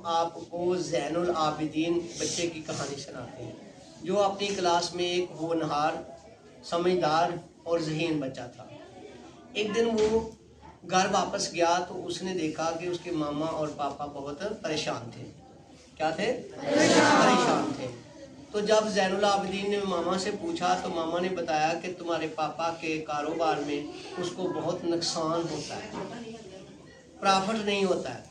आपको ज़ैनुल आबिदीन बच्चे की कहानी सुनाते हैं जो अपनी क्लास में एक होनहार, समझदार और ज़हीन बच्चा था। एक दिन वो घर वापस गया तो उसने देखा कि उसके मामा और पापा बहुत परेशान थे। क्या थे? परेशान थे। तो जब ज़ैनुल आबिदीन ने मामा से पूछा तो मामा ने बताया कि तुम्हारे पापा के कारोबार में उसको बहुत नुकसान होता है, प्रॉफिट नहीं होता है।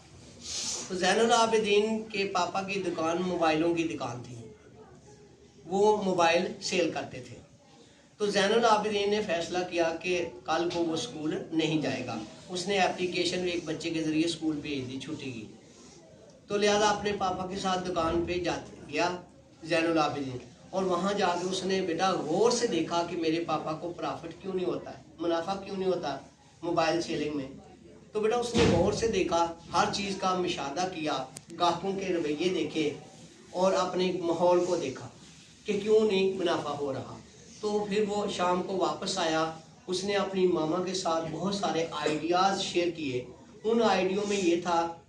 तो ज़ैनुल आबिदीन के पापा की दुकान मोबाइलों की दुकान थी, वो मोबाइल सेल करते थे। तो ज़ैनुल आबिदीन ने फैसला किया कि कल को वो स्कूल नहीं जाएगा। उसने एप्लीकेशन एक बच्चे के ज़रिए स्कूल भेज दी छुट्टी की। तो लिहाजा अपने पापा के साथ दुकान पे गया ज़ैनुल आबिदीन, और वहाँ जाके उसने बेटा गौर से देखा कि मेरे पापा को प्रॉफिट क्यों नहीं होता है, मुनाफा क्यों नहीं होता मोबाइल सेलिंग में। तो बेटा उसने गौर से देखा, हर चीज़ का मुशाहदा किया, ग्राहकों के रवैये देखे और अपने माहौल को देखा कि क्यों नहीं मुनाफा हो रहा। तो फिर वो शाम को वापस आया। उसने अपनी मामा के साथ बहुत सारे आइडियाज़ शेयर किए। उन आइडियो में ये था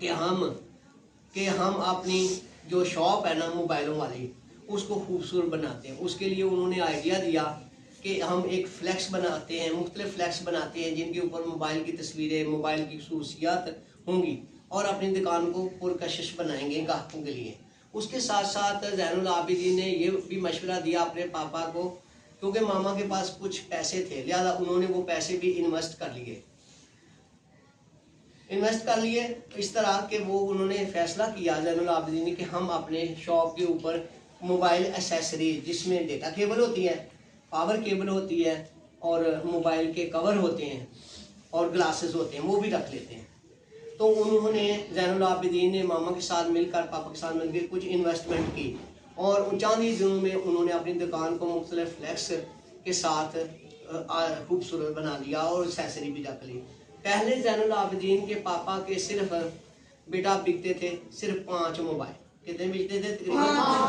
कि हम अपनी जो शॉप है ना मोबाइलों वाली, उसको खूबसूरत बनाते हैं। उसके लिए उन्होंने आइडिया दिया कि हम एक फ्लैक्स बनाते हैं, मुख्तलिफ फ्लैक्स बनाते हैं जिनके ऊपर मोबाइल की तस्वीरें, मोबाइल की खसूसियात होंगी, और अपनी दुकान को पुरकशिश बनाएंगे ग्राहकों के लिए। उसके साथ साथ ज़ैनुल आबिदीन ने ये भी मशवरा दिया अपने पापा को, क्योंकि मामा के पास कुछ पैसे थे, लिहाजा उन्होंने वो पैसे भी इन्वेस्ट कर लिए। इस तरह के वो उन्होंने फैसला किया ज़ैनुल आबिदीन ने कि हम अपने शॉप के ऊपर मोबाइल एसेसरीज, जिसमें डेटा केबल होती है, पावर केबल होती है, और मोबाइल के कवर होते हैं और ग्लासेस होते हैं, वो भी रख लेते हैं। तो उन्होंने ज़ैनुल आबिदीन ने मामा के साथ मिलकर, पापा के साथ मिलकर कुछ इन्वेस्टमेंट की, और चंद ही दिनों में उन्होंने अपनी दुकान को मुख्तलिफ फ्लैक्स के साथ खूबसूरत बना लिया और एक्सेसरी भी रख ली। पहले ज़ैनुल आबिदीन के पापा के सिर्फ बेटा बिकते थे सिर्फ 5 मोबाइल। कितने बिकते थे? तकरीबन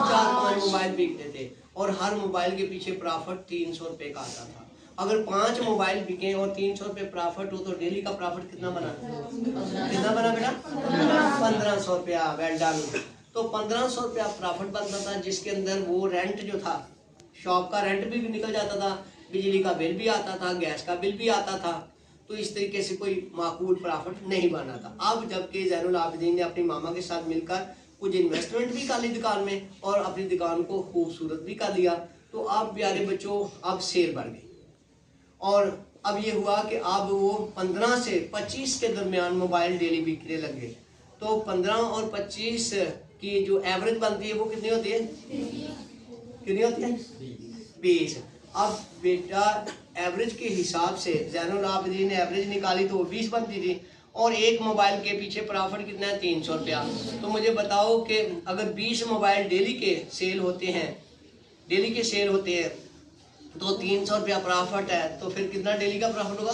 4-5 मोबाइल बिकते थे, और हर मोबाइल के पीछे प्रॉफिट 300 रुपये का आता था। अगर 5 मोबाइल बिके और 300 रुपये प्रॉफिट हो तो डेली का प्रॉफिट कितना बना बेटा? 1500 रुपया। Well done. तो 1500 रुपया प्रॉफिट बनता था, जिसके अंदर वो रेंट जो था, शॉप का रेंट भी निकल जाता था, बिजली का बिल भी आता था, गैस का बिल भी आता था। तो इस तरीके से कोई माकूल प्रॉफिट नहीं बना था। अब जबकि ज़ैनुल आबिदीन ने अपनी मामा के साथ मिलकर कुछ इन्वेस्टमेंट भी कर ली दुकान में और अपनी दुकान को खूबसूरत भी कर दिया, तो अब प्यारे बच्चों अब सेल बढ़ गई, और अब ये हुआ कि अब वो 15 से 25 के दरमियान मोबाइल डेली बिकने लगे। तो 15 और 25 की जो एवरेज बनती है वो कितनी होती है? कितनी होती है? 20। अब बेटा एवरेज के हिसाब से ज़ैनुल आबिदीन ने एवरेज निकाली तो वो 20 बनती थी, और एक मोबाइल के पीछे प्रॉफिट कितना है? 300 रुपया। तो मुझे बताओ कि अगर 20 मोबाइल डेली के सेल होते हैं तो 300 रुपया प्रॉफिट है, तो फिर कितना डेली का प्रॉफिट होगा?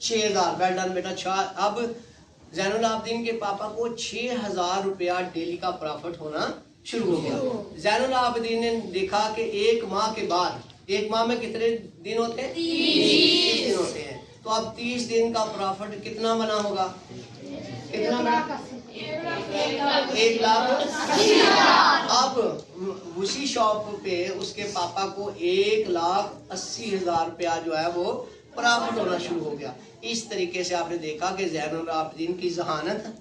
6000। वेल डन बेटा। अब ज़ैनुल आबिदीन के पापा को 6000 रुपया डेली का प्रॉफिट होना शुरू हो गया। ज़ैनुल आबिदीन ने देखा कि एक माह में कितने दिन होते हैं? 30 दिन होते हैं। तो अब 30 दिन का प्रॉफिट कितना बना होगा? कितना बना? 1,80,000। अब उसी शॉप पे उसके पापा को 1,80,000 रुपया जो है वो प्रॉफिट होना शुरू हो गया। इस तरीके से आपने देखा कि ज़ैनुल आबिदीन की ज़हानत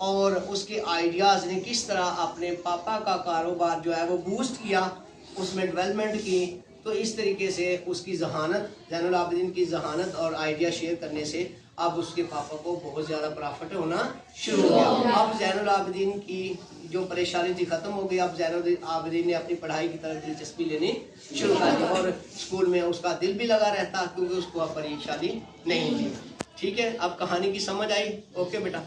और उसके आइडियाज़ ने किस तरह अपने पापा का कारोबार जो है वो बूस्ट किया, उसमें डेवलपमेंट की। तो इस तरीके से उसकी ज़हानत, ज़ैनुल आबिदीन की ज़हानत और आइडिया शेयर करने से अब उसके पापा को बहुत ज़्यादा प्रॉफिट होना शुरू हो गया। अब ज़ैनुल आबिदीन की जो परेशानी थी ख़त्म हो गई। अब ज़ैनुल आबिदीन ने अपनी पढ़ाई की तरफ दिलचस्पी लेनी शुरू कर दी, और स्कूल में उसका दिल भी लगा रहता क्योंकि उसको अब परीक्षा दी नहीं थी। ठीक है, अब कहानी की समझ आई? ओके बेटा।